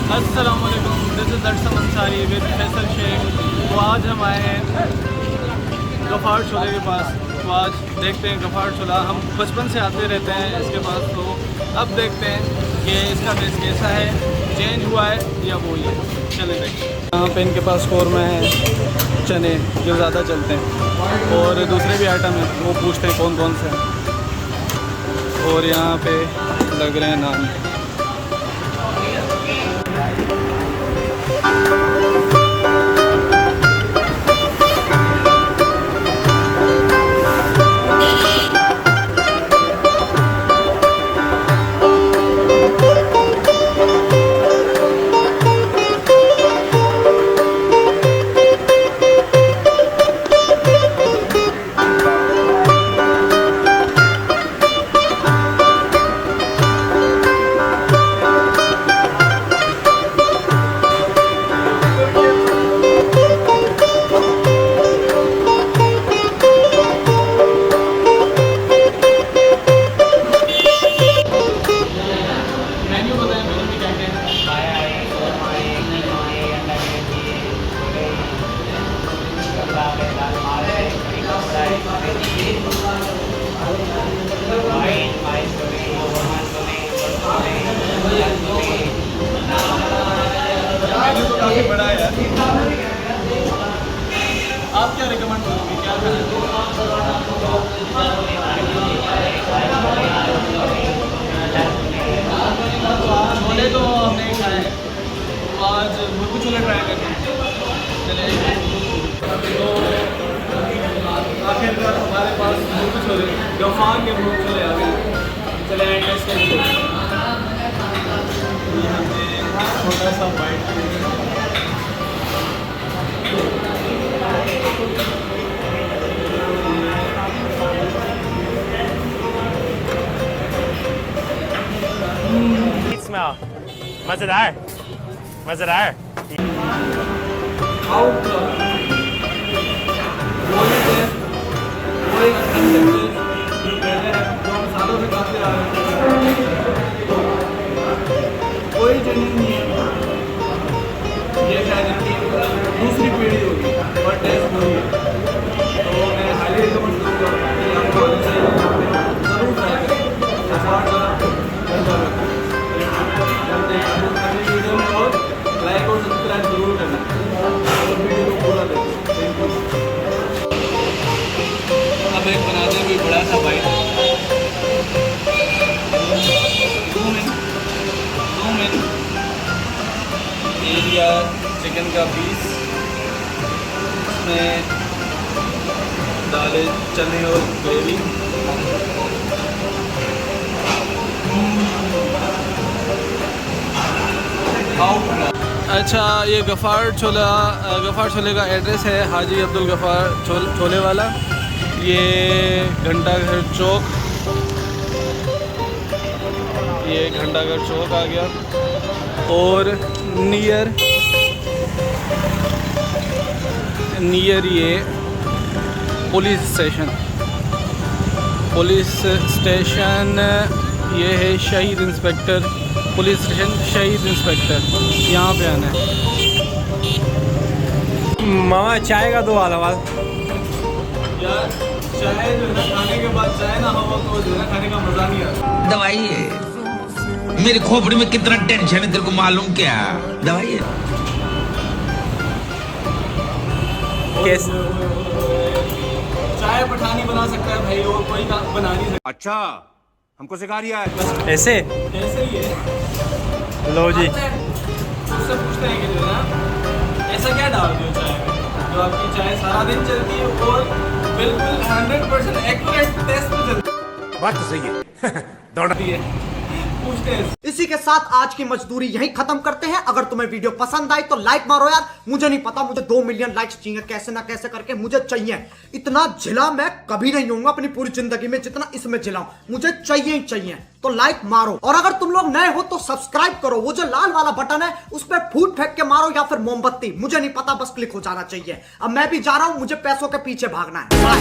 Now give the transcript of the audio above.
अस्सलामुअलैकुम, this is Darsam Ansari with Faisal Sheikh. तो आज हम आए हैं गफ़ार छोले के पास। तो आज देखते हैं गफ़ार छोला, हम बचपन से आते रहते हैं इसके पास। तो अब देखते हैं कि इसका टेस्ट कैसा है, चेंज हुआ है या वो ही है। चले देखते हैं। यहाँ पे इनके पास कौरमा है, चने जो ज़्यादा चलते हैं, और दूसरे भी आइटम हैं, वो पूछते हैं कौन कौन से हैं। और यहाँ पे लग रहे हैं नान। काफ़ी बड़ा है यार। आप क्या रिकमेंड करोगे, क्या छोले तो हमने खाए हैं, तो आज मुर्गी छोले ट्राई करते हैं। चलिए, तो आखिरकार हमारे पास मुर्गी छोले, गफ़ार के मुर्गी छोले आ गए। चले टेस्ट करेंगे। छोटा सा बाइट smell. मज़ेदार, मज़ेदार। सालों से खाते आ रहे हैं, कोई ट्रेनिंग नहीं है। ये शायद इनकी दूसरी पीढ़ी होगी और टेस्ट वही है। तो मैं हाईली रिकमेंड करूँगा कि आप कॉलेज से ज़रूर ट्राई करें। वीडियो में और लाइक और सब्सक्राइब जरूर करना और वीडियो को पूरा देखें। Thank you. अब एक बनाते हुए बड़ा सा बाइट, 2 मिनट एरिया चिकन का पीस, इसमें डाले चने और ग्रेवी। अच्छा, ये गफ़ार छोले का एड्रेस है हाजी अब्दुल गफ़ार छोले वाला। ये घंटाघर चौक, ये घंटाघर चौक आ गया। और नियर ये पुलिस स्टेशन ये है शहीद इंस्पेक्टर पुलिस स्टेशन, शहीद इंस्पेक्टर, यहाँ पे आना है। मामा चाय का 2 आला यार, चाय जो है खाने के बाद चाय ना हो तो जो है खाने का मजा नहीं आता। दवाई है, मेरी खोपड़ी में कितना टेंशन है तेरे को मालूम क्या? दवाई है। कैसे चाय पठानी बना सकता है भाई, और कोई बना नहीं सकता। अच्छा, हमको सिखा रिया है। ऐसे ऐसे ही है। लो जी, उससे पूछते हैं कि जो है ना, ऐसा क्या डालते हो चाय में जो आपकी चाय सारा दिन चलती है और बिल्कुल 100% एक्यूरेट टेस्ट पे चलती है। बात तो सही है। दौड़ती है। पूछते हैं। इसी के साथ आज की मजदूरी यहीं खत्म करते हैं। अगर तुम्हें वीडियो पसंद आई तो लाइक मारो यार। मुझे नहीं पता, मुझे 2 मिलियन लाइक्स चाहिए, कैसे ना कैसे करके मुझे चाहिए। इतना झिला मैं कभी नहीं होऊंगा अपनी पूरी जिंदगी में जितना इसमें झिलाऊं, मुझे चाहिए ही चाहिए। तो लाइक मारो, और अगर तुम लोग नए हो तो सब्सक्राइब करो। वो जो लाल वाला बटन है उस पर फूट फेंक के मारो या फिर मोमबत्ती, मुझे नहीं पता, बस क्लिक हो जाना चाहिए। अब मैं भी जा रहा हूं, मुझे पैसों के पीछे भागना है। बाय।